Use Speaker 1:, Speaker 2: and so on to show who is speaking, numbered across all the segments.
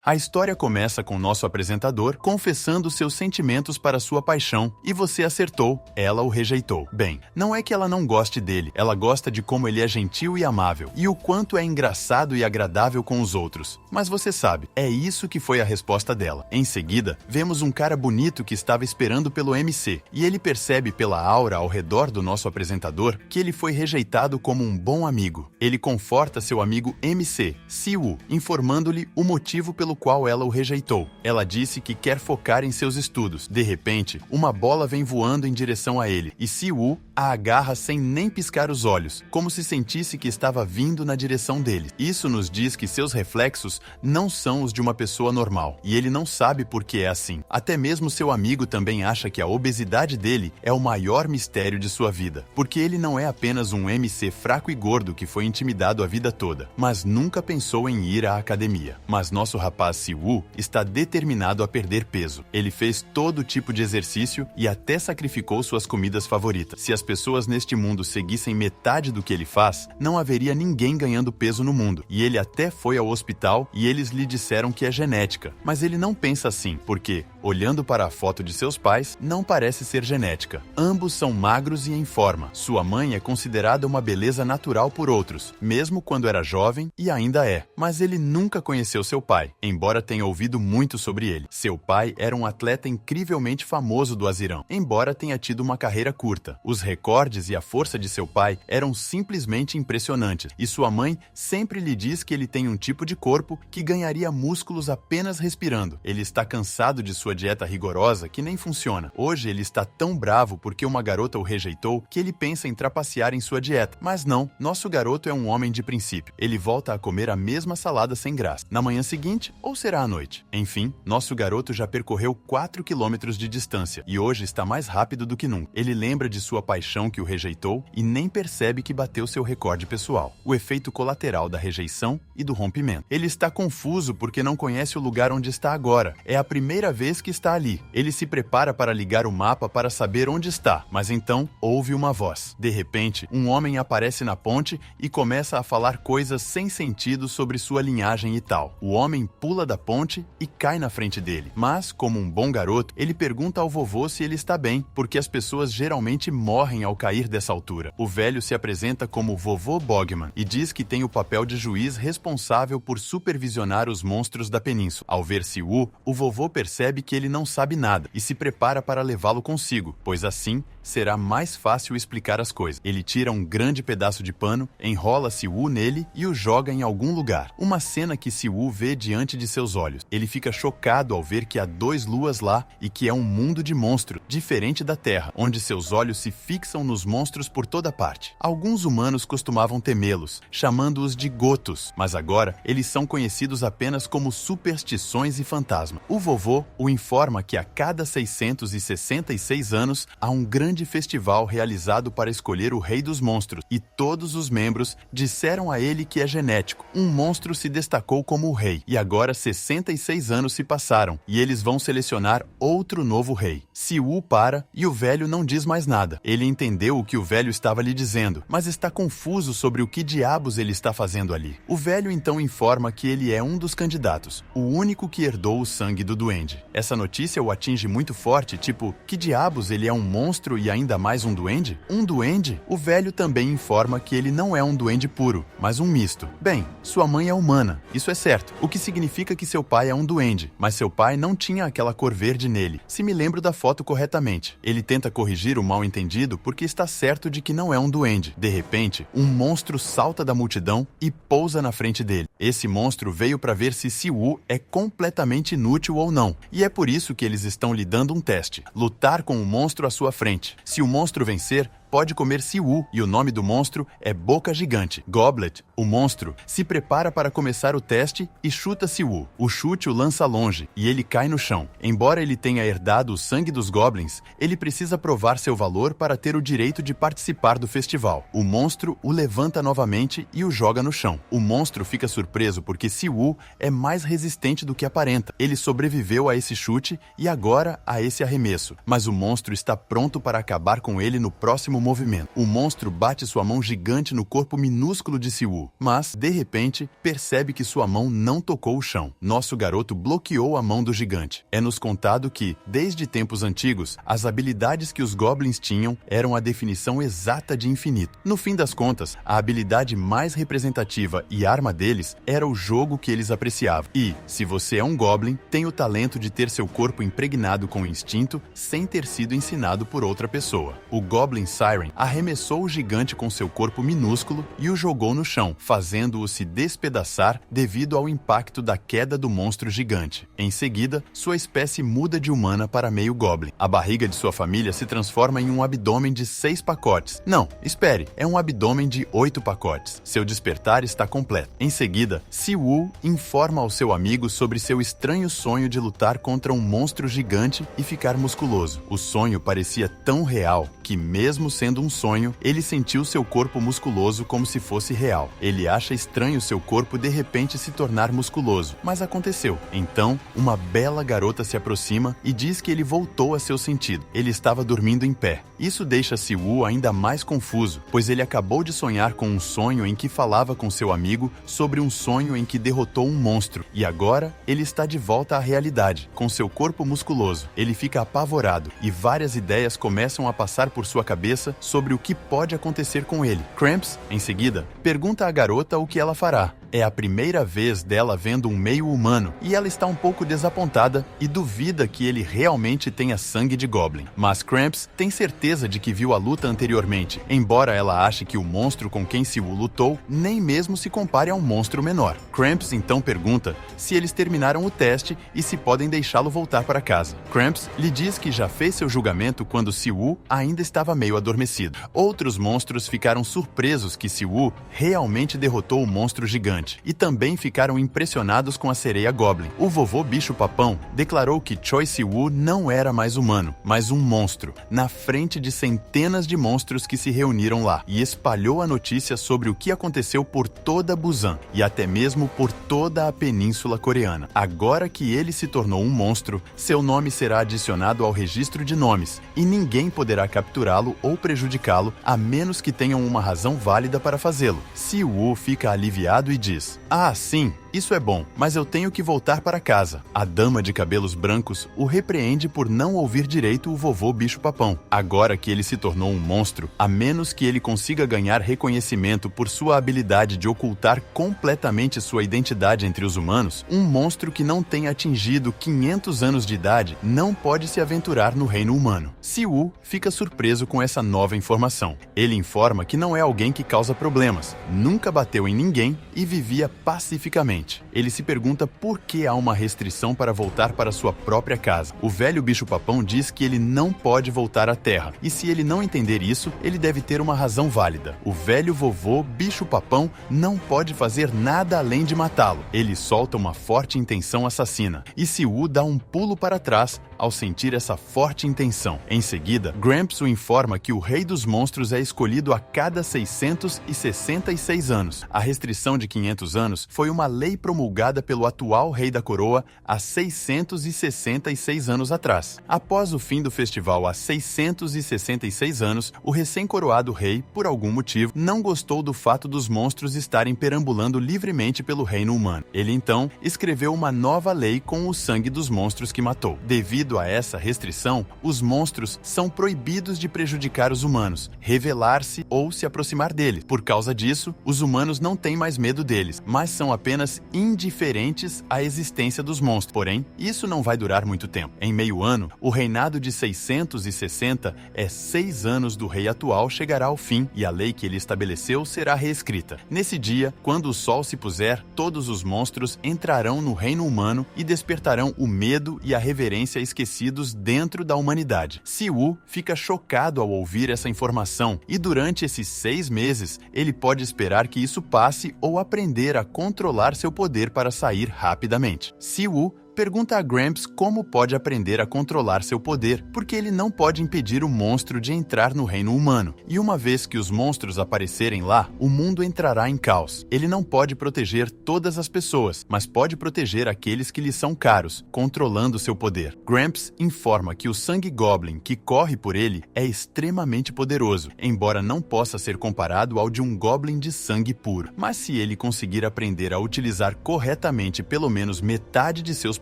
Speaker 1: A história começa com nosso apresentador confessando seus sentimentos para sua paixão e você acertou, ela o rejeitou. Bem, não é que ela não goste dele, ela gosta de como ele é gentil e amável e o quanto é engraçado e agradável com os outros. Mas você sabe, é isso que foi a resposta dela. Em seguida, vemos um cara bonito que estava esperando pelo MC e ele percebe pela aura ao redor do nosso apresentador que ele foi rejeitado como um bom amigo. Ele conforta seu amigo MC, Siwoo, informando-lhe o motivo pelo qual ela o rejeitou. Ela disse que quer focar em seus estudos. De repente, uma bola vem voando em direção a ele e Siwoo a agarra sem nem piscar os olhos, como se sentisse que estava vindo na direção dele. Isso nos diz que seus reflexos não são os de uma pessoa normal e ele não sabe por que é assim. Até mesmo seu amigo também acha que a obesidade dele é o maior mistério de sua vida, porque ele não é apenas um MC fraco e gordo que foi intimidado a vida toda, mas nunca pensou em ir à academia. Mas nosso rapaz Siwoo está determinado a perder peso. Ele fez todo tipo de exercício e até sacrificou suas comidas favoritas. Se as pessoas neste mundo seguissem metade do que ele faz, não haveria ninguém ganhando peso no mundo. E ele até foi ao hospital e eles lhe disseram que é genética. Mas ele não pensa assim, porque, olhando para a foto de seus pais, não parece ser genética. Ambos são magros e em forma. Sua mãe é considerada uma beleza natural por outros, mesmo quando era jovem e ainda é. Mas ele nunca conheceu seu pai, embora tenha ouvido muito sobre ele. Seu pai era um atleta incrivelmente famoso do Azirão, embora tenha tido uma carreira curta. Os recordes e a força de seu pai eram simplesmente impressionantes, e sua mãe sempre lhe diz que ele tem um tipo de corpo que ganharia músculos apenas respirando. Ele está cansado de sua dieta rigorosa que nem funciona. Hoje ele está tão bravo porque uma garota o rejeitou que ele pensa em trapacear em sua dieta. Mas não, nosso garoto é um homem de princípio. Ele volta a comer a mesma salada sem graça. Na manhã seguinte, ou será à noite? Enfim, nosso garoto já percorreu 4 quilômetros de distância e hoje está mais rápido do que nunca. Ele lembra de sua paixão que o rejeitou e nem percebe que bateu seu recorde pessoal. O efeito colateral da rejeição e do rompimento. Ele está confuso porque não conhece o lugar onde está agora. É a primeira vez que está ali. Ele se prepara para ligar o mapa para saber onde está, mas então ouve uma voz. De repente, um homem aparece na ponte e começa a falar coisas sem sentido sobre sua linhagem e tal. O homem pula da ponte e cai na frente dele. Mas, como um bom garoto, ele pergunta ao vovô se ele está bem, porque as pessoas geralmente morrem ao cair dessa altura. O velho se apresenta como Vovô Bogman e diz que tem o papel de juiz responsável por supervisionar os monstros da península. Ao ver Siwoo, o vovô percebe que ele não sabe nada e se prepara para levá-lo consigo, pois assim será mais fácil explicar as coisas. Ele tira um grande pedaço de pano, enrola Siwoo nele e o joga em algum lugar. Uma cena que Siwoo vê diante de seus olhos. Ele fica chocado ao ver que há 2 luas lá e que é um mundo de monstros, diferente da Terra, onde seus olhos se fixam nos monstros por toda parte. Alguns humanos costumavam temê-los, chamando-os de gotos, mas agora eles são conhecidos apenas como superstições e fantasmas. O vovô o informa que a cada 666 anos há um grande festival realizado para escolher o rei dos monstros, e todos os membros disseram a ele que é genético. Um monstro se destacou como o rei, e agora 66 anos se passaram, e eles vão selecionar outro novo rei. Siwoo para, e o velho não diz mais nada. Ele entendeu o que o velho estava lhe dizendo, mas está confuso sobre o que diabos ele está fazendo ali. O velho então informa que ele é um dos candidatos, o único que herdou o sangue do duende. Essa notícia o atinge muito forte, tipo, que diabos, ele é um monstro e ainda mais um duende? Um duende? O velho também informa que ele não é um duende puro, mas um misto. Bem, sua mãe é humana, isso é certo, o que significa que seu pai é um duende, mas seu pai não tinha aquela cor verde nele, se me lembro da foto corretamente. Ele tenta corrigir o mal-entendido porque está certo de que não é um duende. De repente, um monstro salta da multidão e pousa na frente dele. Esse monstro veio para ver se Siwoo é completamente inútil ou não, e é por isso que eles estão lhe dando um teste: lutar com o monstro à sua frente. Se o monstro vencer, pode comer Siwoo, e o nome do monstro é Boca Gigante. Goblet, o monstro, se prepara para começar o teste e chuta Siwoo. O chute o lança longe e ele cai no chão. Embora ele tenha herdado o sangue dos goblins, ele precisa provar seu valor para ter o direito de participar do festival. O monstro o levanta novamente e o joga no chão. O monstro fica surpreso porque Siwoo é mais resistente do que aparenta. Ele sobreviveu a esse chute e agora a esse arremesso, mas o monstro está pronto para acabar com ele no próximo mesmo movimento. O monstro bate sua mão gigante no corpo minúsculo de Siwoo, mas, de repente, percebe que sua mão não tocou o chão. Nosso garoto bloqueou a mão do gigante. É-nos contado que, desde tempos antigos, as habilidades que os goblins tinham eram a definição exata de infinito. No fim das contas, a habilidade mais representativa e arma deles era o jogo que eles apreciavam. E, se você é um goblin, tem o talento de ter seu corpo impregnado com instinto sem ter sido ensinado por outra pessoa. O Goblin Siren arremessou o gigante com seu corpo minúsculo e o jogou no chão, fazendo-o se despedaçar devido ao impacto da queda do monstro gigante. Em seguida, sua espécie muda de humana para meio goblin. A barriga de sua família se transforma em um abdômen de 6 pacotes. Não, espere, é um abdômen de 8 pacotes. Seu despertar está completo. Em seguida, Siwoo informa ao seu amigo sobre seu estranho sonho de lutar contra um monstro gigante e ficar musculoso. O sonho parecia tão real que, mesmo sendo um sonho, ele sentiu seu corpo musculoso como se fosse real. Ele acha estranho seu corpo de repente se tornar musculoso, mas aconteceu. Então, uma bela garota se aproxima e diz que ele voltou a seu sentido. Ele estava dormindo em pé. Isso deixa Siwoo ainda mais confuso, pois ele acabou de sonhar com um sonho em que falava com seu amigo sobre um sonho em que derrotou um monstro, e agora ele está de volta à realidade, com seu corpo musculoso. Ele fica apavorado e várias ideias começam a passar por sua cabeça sobre o que pode acontecer com ele. Cramps, em seguida, pergunta à garota o que ela fará. É a primeira vez dela vendo um meio humano e ela está um pouco desapontada e duvida que ele realmente tenha sangue de Goblin. Mas Cramps tem certeza de que viu a luta anteriormente, embora ela ache que o monstro com quem Siwoo lutou nem mesmo se compare a um monstro menor. Cramps então pergunta se eles terminaram o teste e se podem deixá-lo voltar para casa. Cramps lhe diz que já fez seu julgamento quando Siwoo ainda estava meio adormecido. Outros monstros ficaram surpresos que Siwoo realmente derrotou o monstro gigante e também ficaram impressionados com a sereia Goblin. O vovô bicho-papão declarou que Choi Siwoo não era mais humano, mas um monstro, na frente de centenas de monstros que se reuniram lá, e espalhou a notícia sobre o que aconteceu por toda Busan e até mesmo por toda a península coreana. Agora que ele se tornou um monstro, seu nome será adicionado ao registro de nomes e ninguém poderá capturá-lo ou prejudicá-lo a menos que tenham uma razão válida para fazê-lo. Siwoo fica aliviado e diz: "Ah, sim, isso é bom, mas eu tenho que voltar para casa." A dama de cabelos brancos o repreende por não ouvir direito o vovô bicho-papão. Agora que ele se tornou um monstro, a menos que ele consiga ganhar reconhecimento por sua habilidade de ocultar completamente sua identidade entre os humanos, um monstro que não tenha atingido 500 anos de idade não pode se aventurar no reino humano. Siwoo fica surpreso com essa nova informação. Ele informa que não é alguém que causa problemas, nunca bateu em ninguém e vivia pacificamente. Ele se pergunta por que há uma restrição para voltar para sua própria casa. O velho bicho-papão diz que ele não pode voltar à Terra, e se ele não entender isso, ele deve ter uma razão válida. O velho vovô bicho-papão não pode fazer nada além de matá-lo. Ele solta uma forte intenção assassina, e Siwoo dá um pulo para trás ao sentir essa forte intenção. Em seguida, Gramps o informa que o rei dos monstros é escolhido a cada 666 anos. A restrição de 500 anos foi uma lei promulgada pelo atual rei da coroa há 666 anos atrás. Após o fim do festival há 666 anos, o recém-coroado rei, por algum motivo, não gostou do fato dos monstros estarem perambulando livremente pelo reino humano. Ele então escreveu uma nova lei com o sangue dos monstros que matou. Devido a essa restrição, os monstros são proibidos de prejudicar os humanos, revelar-se ou se aproximar deles. Por causa disso, os humanos não têm mais medo deles, mas são apenas indiferentes à existência dos monstros. Porém, isso não vai durar muito tempo. Em meio ano, o reinado de 660 6 anos do rei atual chegará ao fim e a lei que ele estabeleceu será reescrita. Nesse dia, quando o sol se puser, todos os monstros entrarão no reino humano e despertarão o medo e a reverência esquecidos dentro da humanidade. Siwoo fica chocado ao ouvir essa informação e durante esses 6 meses, ele pode esperar que isso passe ou aprender a controlar seu poder para sair rapidamente. Siwoo pergunta a Gramps como pode aprender a controlar seu poder, porque ele não pode impedir o monstro de entrar no reino humano. E uma vez que os monstros aparecerem lá, o mundo entrará em caos. Ele não pode proteger todas as pessoas, mas pode proteger aqueles que lhe são caros, controlando seu poder. Gramps informa que o sangue Goblin que corre por ele é extremamente poderoso, embora não possa ser comparado ao de um Goblin de sangue puro. Mas se ele conseguir aprender a utilizar corretamente pelo menos metade de seus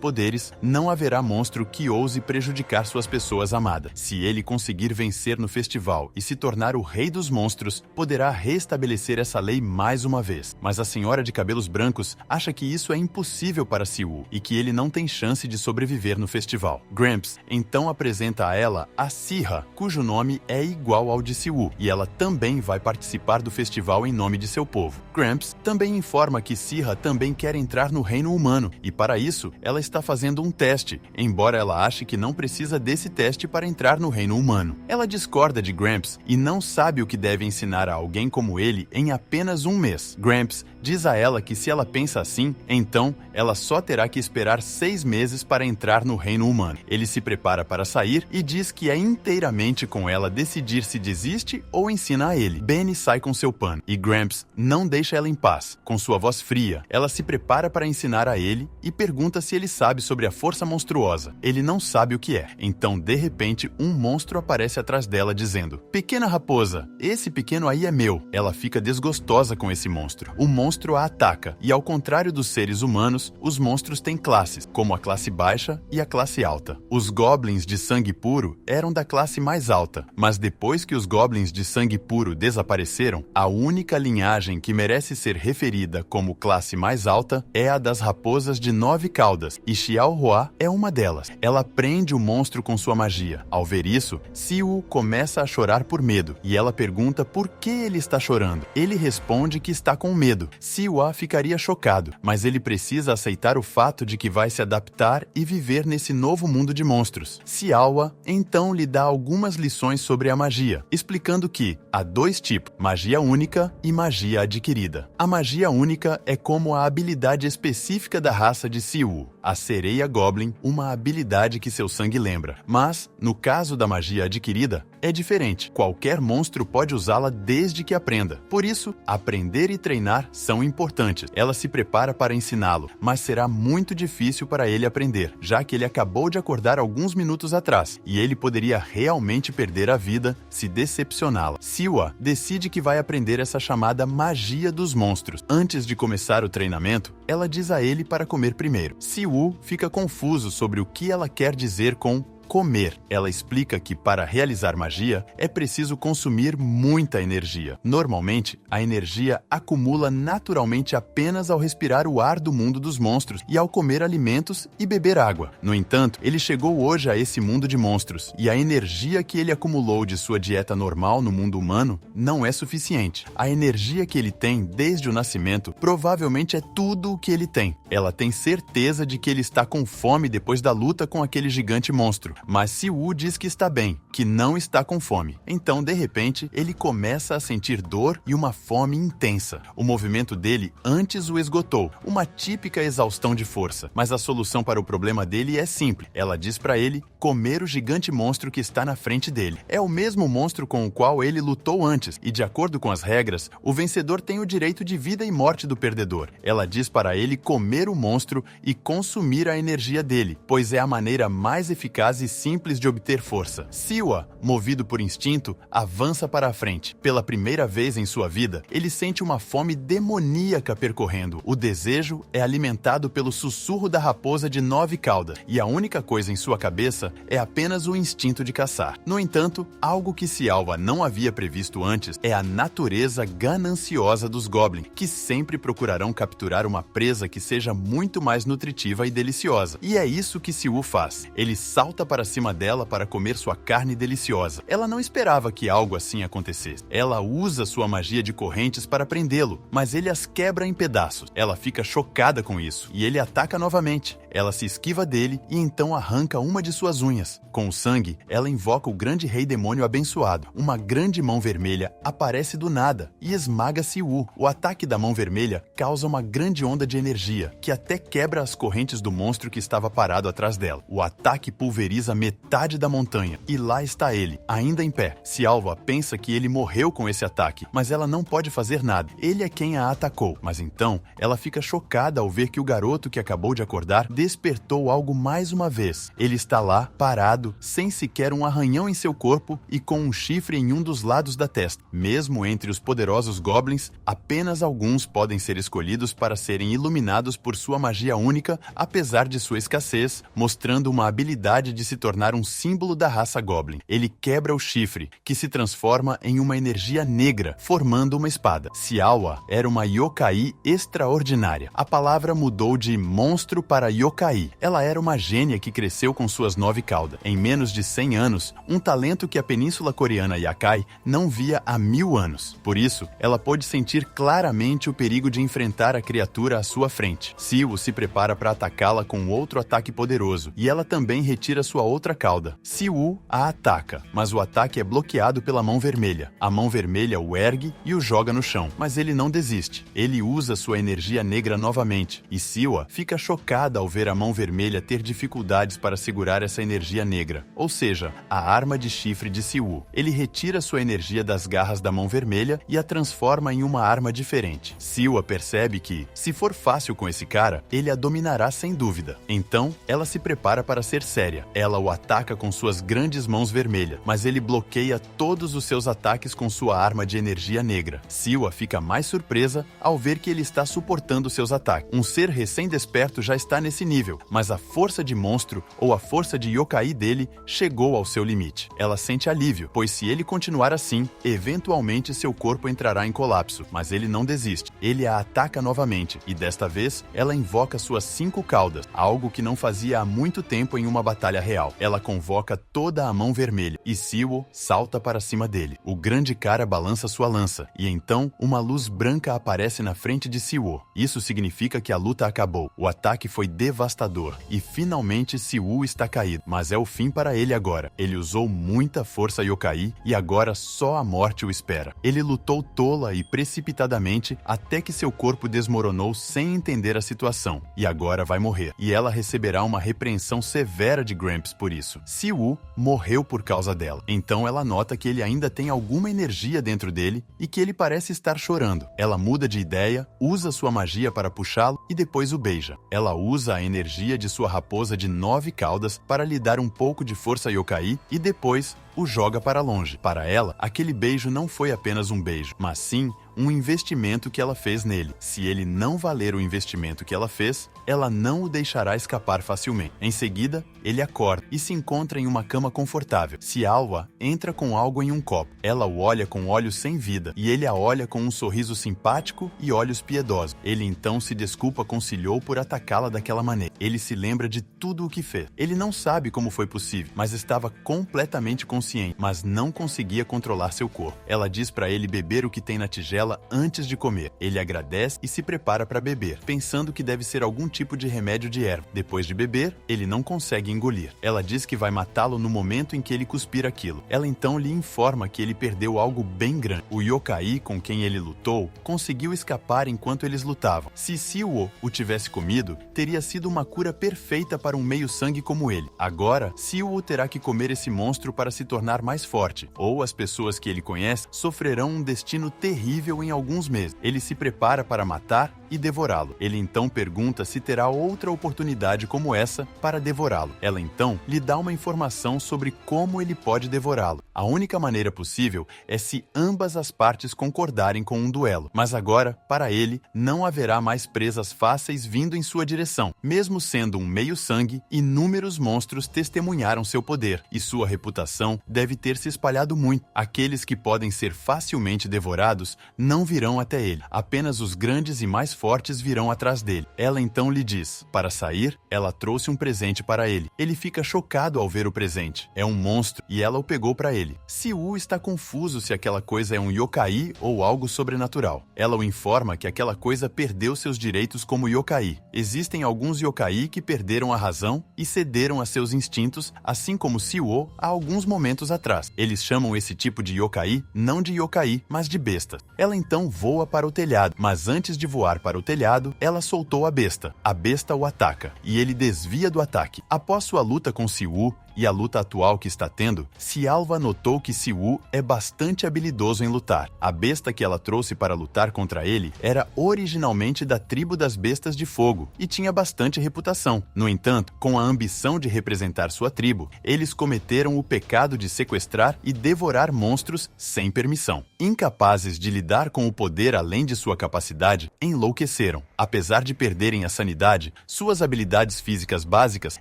Speaker 1: poderes, não haverá monstro que ouse prejudicar suas pessoas amadas. Se ele conseguir vencer no festival e se tornar o rei dos monstros, poderá restabelecer essa lei mais uma vez. Mas a senhora de cabelos brancos acha que isso é impossível para Siwoo e que ele não tem chance de sobreviver no festival. Gramps então apresenta a ela a Sihha, cujo nome é igual ao de Siwoo, e ela também vai participar do festival em nome de seu povo. Gramps também informa que Sihha também quer entrar no reino humano, e para isso, ela está fazendo um teste, embora ela ache que não precisa desse teste para entrar no reino humano. Ela discorda de Gramps e não sabe o que deve ensinar a alguém como ele em apenas um mês. Gramps diz a ela que se ela pensa assim, então ela só terá que esperar 6 meses para entrar no reino humano. Ele se prepara para sair e diz que é inteiramente com ela decidir se desiste ou ensina a ele. Benny sai com seu pano e Gramps não deixa ela em paz. Com sua voz fria, ela se prepara para ensinar a ele e pergunta se ele sabe sobre a força monstruosa. Ele não sabe o que é. Então, de repente, um monstro aparece atrás dela dizendo: "Pequena raposa, esse pequeno aí é meu." Ela fica desgostosa com esse monstro. O monstro a ataca e, ao contrário dos seres humanos, os monstros têm classes, como a classe baixa e a classe alta. Os goblins de sangue puro eram da classe mais alta, mas depois que os goblins de sangue puro desapareceram, a única linhagem que merece ser referida como classe mais alta é a das raposas de 9 caudas, e Xiaohua é uma delas. Ela prende o monstro com sua magia. Ao ver isso, Siwoo começa a chorar por medo, e ela pergunta por que ele está chorando. Ele responde que está com medo. Siwoo ficaria chocado, mas ele precisa aceitar o fato de que vai se adaptar e viver nesse novo mundo de monstros. Xiaohua então lhe dá algumas lições sobre a magia, explicando que há 2 tipos: magia única e magia adquirida. A magia única é como a habilidade específica da raça de Siwoo, a sereia Goblin, uma habilidade que seu sangue lembra. Mas, no caso da magia adquirida, é diferente. Qualquer monstro pode usá-la desde que aprenda. Por isso, aprender e treinar são importantes. Ela se prepara para ensiná-lo, mas será muito difícil para ele aprender, já que ele acabou de acordar alguns minutos atrás, e ele poderia realmente perder a vida se decepcioná-la. Siwoo decide que vai aprender essa chamada magia dos monstros. Antes de começar o treinamento, ela diz a ele para comer primeiro. Siwoo fica confuso sobre o que ela quer dizer com comer. Ela explica que para realizar magia é preciso consumir muita energia. Normalmente, a energia acumula naturalmente apenas ao respirar o ar do mundo dos monstros e ao comer alimentos e beber água. No entanto, ele chegou hoje a esse mundo de monstros e a energia que ele acumulou de sua dieta normal no mundo humano não é suficiente. A energia que ele tem desde o nascimento provavelmente é tudo o que ele tem. Ela tem certeza de que ele está com fome depois da luta com aquele gigante monstro. Mas Siwoo diz que está bem, que não está com fome. Então, de repente, ele começa a sentir dor e uma fome intensa. O movimento dele antes o esgotou, uma típica exaustão de força. Mas a solução para o problema dele é simples. Ela diz para ele comer o gigante monstro que está na frente dele. É o mesmo monstro com o qual ele lutou antes, e de acordo com as regras, o vencedor tem o direito de vida e morte do perdedor. Ela diz para ele comer o monstro e consumir a energia dele, pois é a maneira mais eficaz e simples de obter força. Siwoo, movido por instinto, avança para a frente. Pela primeira vez em sua vida, ele sente uma fome demoníaca percorrendo. O desejo é alimentado pelo sussurro da raposa de 9 caudas, e a única coisa em sua cabeça é apenas o instinto de caçar. No entanto, algo que Xiaohua não havia previsto antes é a natureza gananciosa dos goblins, que sempre procurarão capturar uma presa que seja muito mais nutritiva e deliciosa. E é isso que Siwoo faz. Ele salta para para cima dela para comer sua carne deliciosa. Ela não esperava que algo assim acontecesse. Ela usa sua magia de correntes para prendê-lo, mas ele as quebra em pedaços. Ela fica chocada com isso e ele ataca novamente. Ela se esquiva dele e então arranca uma de suas unhas. Com o sangue, ela invoca o grande rei demônio abençoado. Uma grande mão vermelha aparece do nada e esmaga Siwoo. O ataque da mão vermelha causa uma grande onda de energia, que até quebra as correntes do monstro que estava parado atrás dela. O ataque pulveriza metade da montanha e lá está ele, ainda em pé. Sialva pensa que ele morreu com esse ataque, mas ela não pode fazer nada. Ele é quem a atacou. Mas então, ela fica chocada ao ver que o garoto que acabou de acordar despertou algo mais uma vez. Ele está lá, parado, sem sequer um arranhão em seu corpo e com um chifre em um dos lados da testa. Mesmo entre os poderosos goblins, apenas alguns podem ser escolhidos para serem iluminados por sua magia única, apesar de sua escassez, mostrando uma habilidade de se tornar um símbolo da raça goblin. Ele quebra o chifre, que se transforma em uma energia negra, formando uma espada. Siawa era uma yokai extraordinária. A palavra mudou de monstro para yokai. Ela era uma gênia que cresceu com suas 9 caudas. Em menos de 100 anos, um talento que a península coreana Yakai não via há 1000 anos. Por isso, ela pôde sentir claramente o perigo de enfrentar a criatura à sua frente. Siwoo se prepara para atacá-la com outro ataque poderoso, e ela também retira sua outra cauda. Siwoo a ataca, mas o ataque é bloqueado pela mão vermelha. A mão vermelha o ergue e o joga no chão, mas ele não desiste. Ele usa sua energia negra novamente, e Siwa fica chocada ao ver a mão vermelha ter dificuldades para segurar essa energia negra, ou seja, a arma de chifre de Siwoo. Ele retira sua energia das garras da mão vermelha e a transforma em uma arma diferente. Siwa percebe que, se for fácil com esse cara, ele a dominará sem dúvida. Então, ela se prepara para ser séria. Ela o ataca com suas grandes mãos vermelhas, mas ele bloqueia todos os seus ataques com sua arma de energia negra. Siwa fica mais surpresa ao ver que ele está suportando seus ataques. Um ser recém-desperto já está nesse nível, mas a força de monstro ou a força de yokai dele chegou ao seu limite. Ela sente alívio, pois se ele continuar assim, eventualmente seu corpo entrará em colapso, mas ele não desiste. Ele a ataca novamente, e desta vez, ela invoca suas 5 caudas, algo que não fazia há muito tempo em uma batalha real. Ela convoca toda a mão vermelha, e Siwoo salta para cima dele. O grande cara balança sua lança, e então uma luz branca aparece na frente de Siwoo. Isso significa que a luta acabou. O ataque foi devastador, e finalmente Siwoo está caído, mas é o fim para ele agora. Ele usou muita força yokai, e agora só a morte o espera. Ele lutou tola e precipitadamente até que seu corpo desmoronou sem entender a situação, e agora vai morrer. E ela receberá uma repreensão severa de Gramps por isso. Siwoo morreu por causa dela. Então ela nota que ele ainda tem alguma energia dentro dele e que ele parece estar chorando. Ela muda de ideia, usa sua magia para puxá-lo e depois o beija. Ela usa a energia de sua raposa de 9 caudas para lhe dar um pouco de força yokai e depois o joga para longe. Para ela, aquele beijo não foi apenas um beijo, mas sim um investimento que ela fez nele. Se ele não valer o investimento que ela fez, ela não o deixará escapar facilmente. Em seguida, ele acorda e se encontra em uma cama confortável. Sialva entra com algo em um copo. Ela o olha com olhos sem vida e ele a olha com um sorriso simpático e olhos piedosos. Ele então se desculpa com Siwoo por atacá-la daquela maneira. Ele se lembra de tudo o que fez. Ele não sabe como foi possível, mas estava completamente consciente, mas não conseguia controlar seu corpo. Ela diz para ele beber o que tem na tigela antes de comer. Ele agradece e se prepara para beber, pensando que deve ser algum tipo de remédio de erva. Depois de beber, ele não consegue engolir. Ela diz que vai matá-lo no momento em que ele cuspir aquilo. Ela então lhe informa que ele perdeu algo bem grande. O yokai com quem ele lutou conseguiu escapar enquanto eles lutavam. Se Siwoo o tivesse comido, teria sido uma cura perfeita para um meio-sangue como ele. Agora, Siwoo terá que comer esse monstro para se tornar mais forte, ou as pessoas que ele conhece sofrerão um destino terrível em alguns meses. Ele se prepara para matar e devorá-lo. Ele então pergunta se terá outra oportunidade como essa para devorá-lo. Ela então lhe dá uma informação sobre como ele pode devorá-lo. A única maneira possível é se ambas as partes concordarem com um duelo. Mas agora, para ele, não haverá mais presas fáceis vindo em sua direção. Mesmo sendo um meio-sangue, inúmeros monstros testemunharam seu poder, e sua reputação deve ter se espalhado muito. Aqueles que podem ser facilmente devorados não virão até ele. Apenas os grandes e mais fortes virão atrás dele. Ela então lhe diz. Para sair, ela trouxe um presente para ele. Ele fica chocado ao ver o presente. É um monstro e ela o pegou para ele. Siwoo está confuso se aquela coisa é um yokai ou algo sobrenatural. Ela o informa que aquela coisa perdeu seus direitos como yokai. Existem alguns yokai que perderam a razão e cederam a seus instintos, assim como Siwoo há alguns momentos atrás. Eles chamam esse tipo de yokai não de yokai, mas de besta. Ela então voa para o telhado, mas antes de voar para o telhado, ela soltou a besta. A besta o ataca e ele desvia do ataque. Após sua luta com Siwoo e a luta atual que está tendo, Cialva notou que Siwoo é bastante habilidoso em lutar. A besta que ela trouxe para lutar contra ele era originalmente da tribo das bestas de fogo e tinha bastante reputação. No entanto, com a ambição de representar sua tribo, eles cometeram o pecado de sequestrar e devorar monstros sem permissão. Incapazes de lidar com o poder além de sua capacidade, enlouqueceram. Apesar de perderem a sanidade, suas habilidades físicas básicas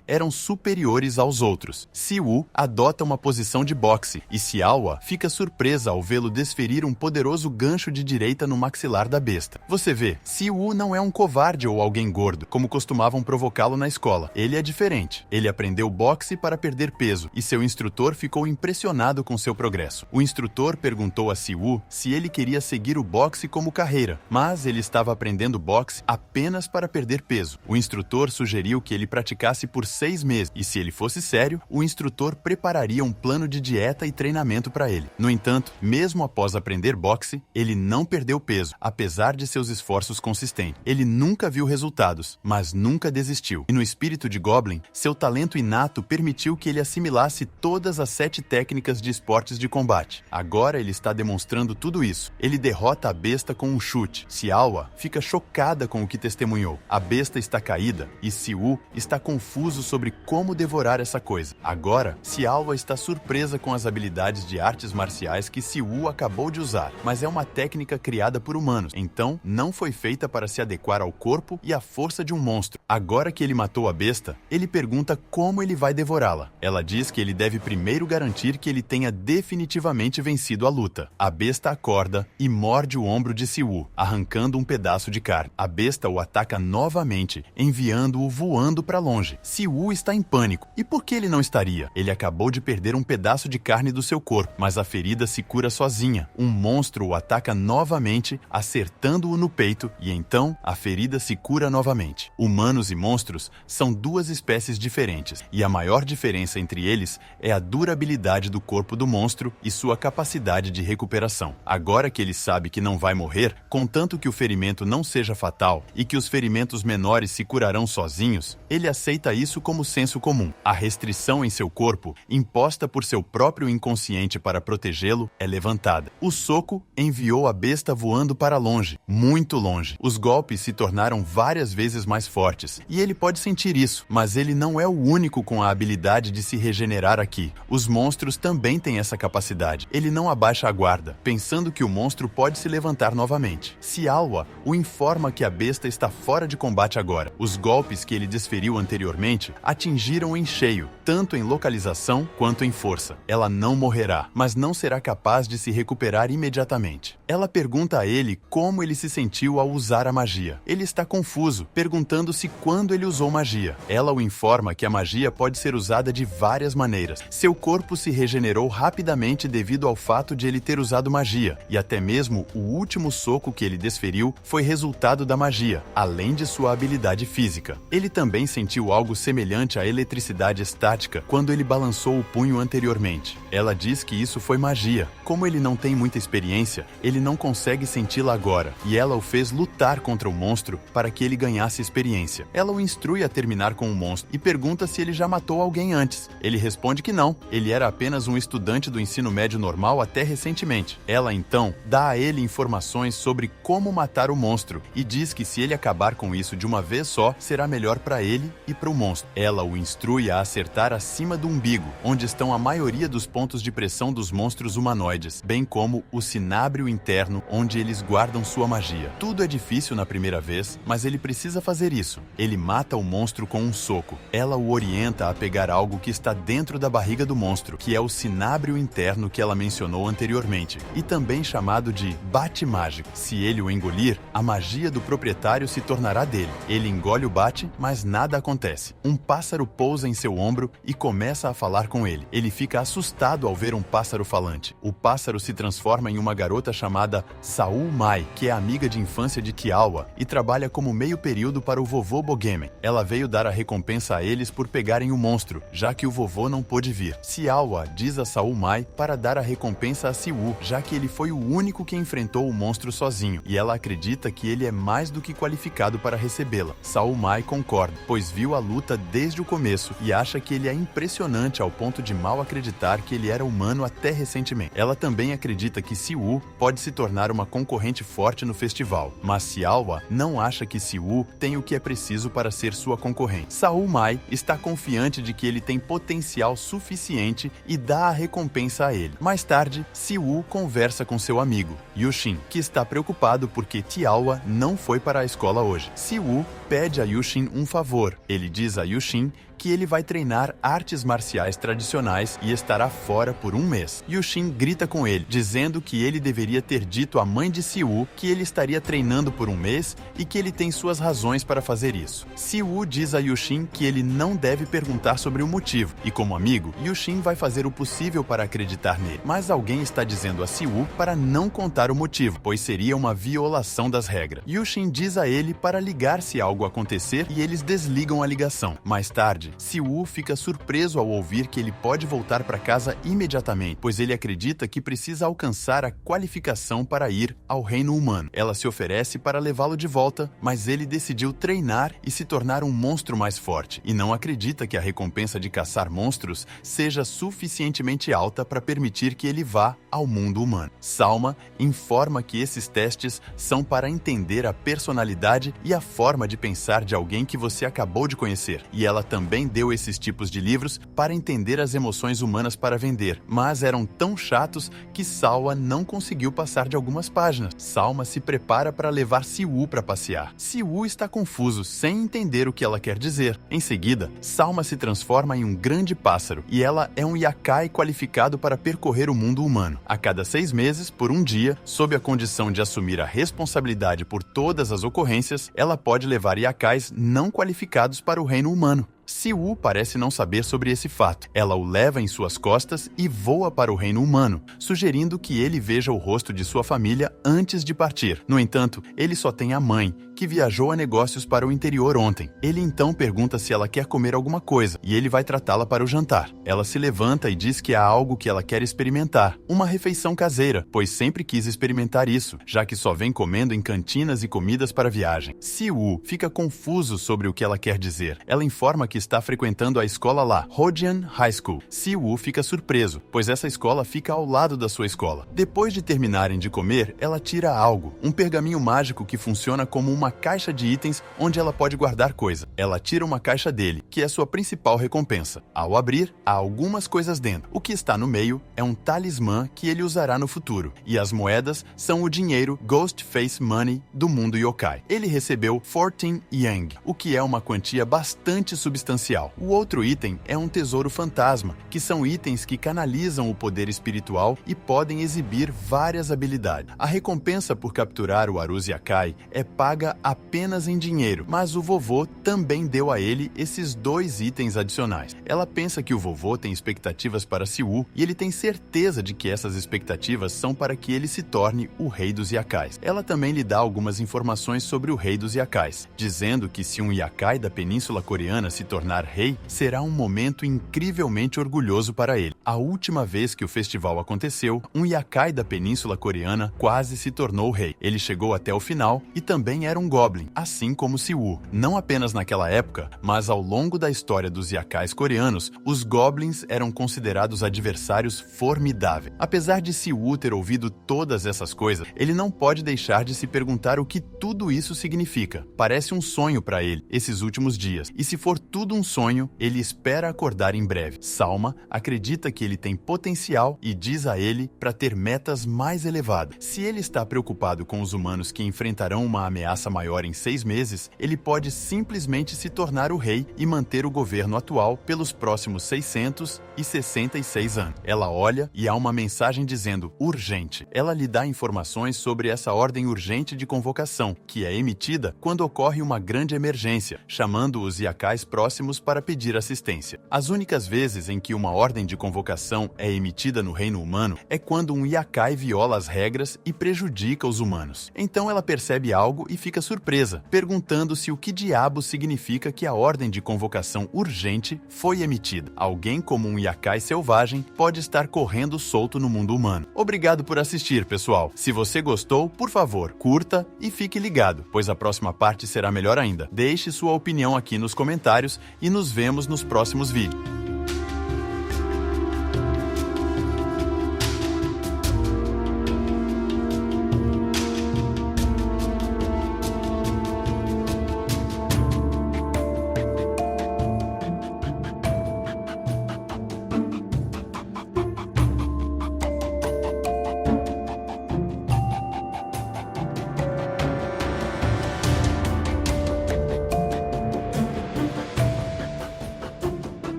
Speaker 1: eram superiores aos outros. Siwoo adota uma posição de boxe e Cialva fica surpresa ao vê-lo desferir um poderoso gancho de direita no maxilar da besta. Você vê, Siwoo não é um covarde ou alguém gordo, como costumavam provocá-lo na escola. Ele é diferente. Ele aprendeu boxe para perder peso e seu instrutor ficou impressionado com seu progresso. O instrutor perguntou a Siwoo se ele queria seguir o boxe como carreira, mas ele estava aprendendo boxe apenas para perder peso. O instrutor sugeriu que ele praticasse por 6 meses e, se ele fosse sério, o instrutor prepararia um plano de dieta e treinamento para ele. No entanto, mesmo após aprender boxe, ele não perdeu peso, apesar de seus esforços consistentes. Ele nunca viu resultados, mas nunca desistiu. E no espírito de Goblin, seu talento inato permitiu que ele assimilasse todas as 7 técnicas de esportes de combate. Agora ele está demonstrando tudo isso. Ele derrota a besta com um chute. Cialva fica chocada com o que testemunhou. A besta está caída e Siwoo está confuso sobre como devorar essa coisa. Agora, Cialva está surpresa com as habilidades de artes marciais que Siwoo acabou de usar, mas é uma técnica criada por humanos, então não foi feita para se adequar ao corpo e à força de um monstro. Agora que ele matou a besta, ele pergunta como ele vai devorá-la. Ela diz que ele deve primeiro garantir que ele tenha definitivamente vencido a luta. A besta acorda e morde o ombro de Siwoo, arrancando um pedaço de carne. A besta o ataca novamente, enviando-o voando para longe. Siwoo está em pânico. E por que ele não estaria? Ele acabou de perder um pedaço de carne do seu corpo, mas a ferida se cura sozinha. Um monstro o ataca novamente, acertando-o no peito, e então a ferida se cura novamente. Humanos e monstros são 2 espécies diferentes, e a maior diferença entre eles é a durabilidade do corpo do monstro e sua capacidade de recuperação. Agora que ele sabe que não vai morrer, contanto que o ferimento não seja fatal e que os ferimentos menores se curarão sozinhos, ele aceita isso como senso comum. A restrição em seu corpo, imposta por seu próprio inconsciente para protegê-lo, é levantada. O soco enviou a besta voando para longe, muito longe. Os golpes se tornaram várias vezes mais fortes, e ele pode sentir isso, mas ele não é o único com a habilidade de se regenerar aqui. Os monstros também têm essa capacidade. Ele não abaixa a guarda, pensando que o monstro pode se levantar novamente. Cialva o informa que a besta está fora de combate agora. Os golpes que ele desferiu anteriormente atingiram em cheio, tanto em localização quanto em força. Ela não morrerá, mas não será capaz de se recuperar imediatamente. Ela pergunta a ele como ele se sentiu ao usar a magia. Ele está confuso, perguntando-se quando ele usou magia. Ela o informa que a magia pode ser usada de várias maneiras. Seu corpo se regenerou rapidamente devido ao fato de ele ter usado magia, e até mesmo o último soco que ele desferiu foi resultado da magia, além de sua habilidade física. Ele também sentiu algo semelhante à eletricidade estática quando ele balançou o punho anteriormente. Ela diz que isso foi magia. Como ele não tem muita experiência, ele não consegue senti-la agora, e ela o fez lutar contra o monstro para que ele ganhasse experiência. Ela o instrui a terminar com o monstro e pergunta se ele já matou alguém antes. Ele responde que não, ele era apenas um estudante do ensino médio normal até recentemente. Ela então dá a ele informações sobre como matar o monstro e diz que se ele acabar com isso de uma vez só, será melhor para ele e para o monstro. Ela o instrui a acertar as acima do umbigo, onde estão a maioria dos pontos de pressão dos monstros humanoides, bem como o sinábrio interno, onde eles guardam sua magia. Tudo é difícil na primeira vez, mas ele precisa fazer isso. Ele mata o monstro com um soco. Ela o orienta a pegar algo que está dentro da barriga do monstro, que é o sinábrio interno que ela mencionou anteriormente, e também chamado de bate mágico. Se ele o engolir, a magia do proprietário se tornará dele. Ele engole o bate, mas nada acontece. Um pássaro pousa em seu ombro e começa a falar com ele. Ele fica assustado ao ver um pássaro falante. O pássaro se transforma em uma garota chamada Saul Mai, que é amiga de infância de Kiawa e trabalha como meio período para o vovô Bogemen. Ela veio dar a recompensa a eles por pegarem o monstro, já que o vovô não pôde vir. Kiawa diz a Saul Mai para dar a recompensa a Siwoo, já que ele foi o único que enfrentou o monstro sozinho, e ela acredita que ele é mais do que qualificado para recebê-la. Saul Mai concorda, pois viu a luta desde o começo e acha que ele é impressionante ao ponto de mal acreditar que ele era humano até recentemente. Ela também acredita que Siwoo pode se tornar uma concorrente forte no festival, mas Kiawa não acha que Siwoo tem o que é preciso para ser sua concorrente. Saul Mai está confiante de que ele tem potencial suficiente e dá a recompensa a ele. Mais tarde, Siwoo conversa com seu amigo, Yushin, que está preocupado porque Kiawa não foi para a escola hoje. Siwoo pede a Yushin um favor. Ele diz a Yushin que ele vai treinar artes marciais tradicionais e estará fora por um mês. Yushin grita com ele, dizendo que ele deveria ter dito à mãe de Siwoo que ele estaria treinando por um mês e que ele tem suas razões para fazer isso. Siwoo diz a Yushin que ele não deve perguntar sobre o motivo, e como amigo, Yushin vai fazer o possível para acreditar nele. Mas alguém está dizendo a Siwoo para não contar o motivo, pois seria uma violação das regras. Yushin diz a ele para ligar se algo acontecer e eles desligam a ligação. Mais tarde, Siwoo fica surpreso ao ouvir que ele pode voltar para casa imediatamente, pois ele acredita que precisa alcançar a qualificação para ir ao reino humano. Ela se oferece para levá-lo de volta, mas ele decidiu treinar e se tornar um monstro mais forte, e não acredita que a recompensa de caçar monstros seja suficientemente alta para permitir que ele vá ao mundo humano. Salma informa que esses testes são para entender a personalidade e a forma de pensar de alguém que você acabou de conhecer, e ela também deu esses tipos de livros para entender as emoções humanas para vender, mas eram tão chatos que Salma não conseguiu passar de algumas páginas. Salma se prepara para levar Siwoo para passear. Siwoo está confuso, sem entender o que ela quer dizer. Em seguida, Salma se transforma em um grande pássaro, e ela é um yakai qualificado para percorrer o mundo humano. A cada 6 meses, por um dia, sob a condição de assumir a responsabilidade por todas as ocorrências, ela pode levar yakais não qualificados para o reino humano. Siwoo parece não saber sobre esse fato. Ela o leva em suas costas e voa para o reino humano, sugerindo que ele veja o rosto de sua família antes de partir. No entanto, ele só tem a mãe, que viajou a negócios para o interior ontem. Ele então pergunta se ela quer comer alguma coisa, e ele vai tratá-la para o jantar. Ela se levanta e diz que há algo que ela quer experimentar, uma refeição caseira, pois sempre quis experimentar isso, já que só vem comendo em cantinas e comidas para viagem. Siwoo fica confuso sobre o que ela quer dizer. Ela informa que está frequentando a escola lá, Hojian High School. Siwoo fica surpreso, pois essa escola fica ao lado da sua escola. Depois de terminarem de comer, ela tira algo, um pergaminho mágico que funciona como uma caixa de itens onde ela pode guardar coisa. Ela tira uma caixa dele, que é sua principal recompensa. Ao abrir, há algumas coisas dentro. O que está no meio é um talismã que ele usará no futuro, e as moedas são o dinheiro Ghost Face Money do mundo yokai. Ele recebeu 14 Yang, o que é uma quantia bastante substancial. O outro item é um tesouro fantasma, que são itens que canalizam o poder espiritual e podem exibir várias habilidades. A recompensa por capturar o Arus Yakai é paga apenas em dinheiro, mas o vovô também deu a ele esses 2 itens adicionais. Ela pensa que o vovô tem expectativas para Siwoo e ele tem certeza de que essas expectativas são para que ele se torne o rei dos Yakais. Ela também lhe dá algumas informações sobre o rei dos Yakais, dizendo que se um Yakai da Península Coreana se tornar rei, será um momento incrivelmente orgulhoso para ele. A última vez que o festival aconteceu, um Yakai da Península Coreana quase se tornou rei. Ele chegou até o final e também era um um Goblin, assim como Siwoo. Não apenas naquela época, mas ao longo da história dos Yakais coreanos, os Goblins eram considerados adversários formidáveis. Apesar de Siwoo ter ouvido todas essas coisas, ele não pode deixar de se perguntar o que tudo isso significa. Parece um sonho para ele, esses últimos dias. E se for tudo um sonho, ele espera acordar em breve. Salma acredita que ele tem potencial e diz a ele para ter metas mais elevadas. Se ele está preocupado com os humanos que enfrentarão uma ameaça maior em 6 meses, ele pode simplesmente se tornar o rei e manter o governo atual pelos próximos 666 anos. Ela olha e há uma mensagem dizendo urgente. Ela lhe dá informações sobre essa ordem urgente de convocação, que é emitida quando ocorre uma grande emergência, chamando os Yakais próximos para pedir assistência. As únicas vezes em que uma ordem de convocação é emitida no reino humano é quando um Yakai viola as regras e prejudica os humanos. Então ela percebe algo e fica surpresa, perguntando-se o que diabo significa que a ordem de convocação urgente foi emitida. Alguém como um Yakai selvagem pode estar correndo solto no mundo humano. Obrigado por assistir, pessoal. Se você gostou, por favor, curta e fique ligado, pois a próxima parte será melhor ainda. Deixe sua opinião aqui nos comentários e nos vemos nos próximos vídeos.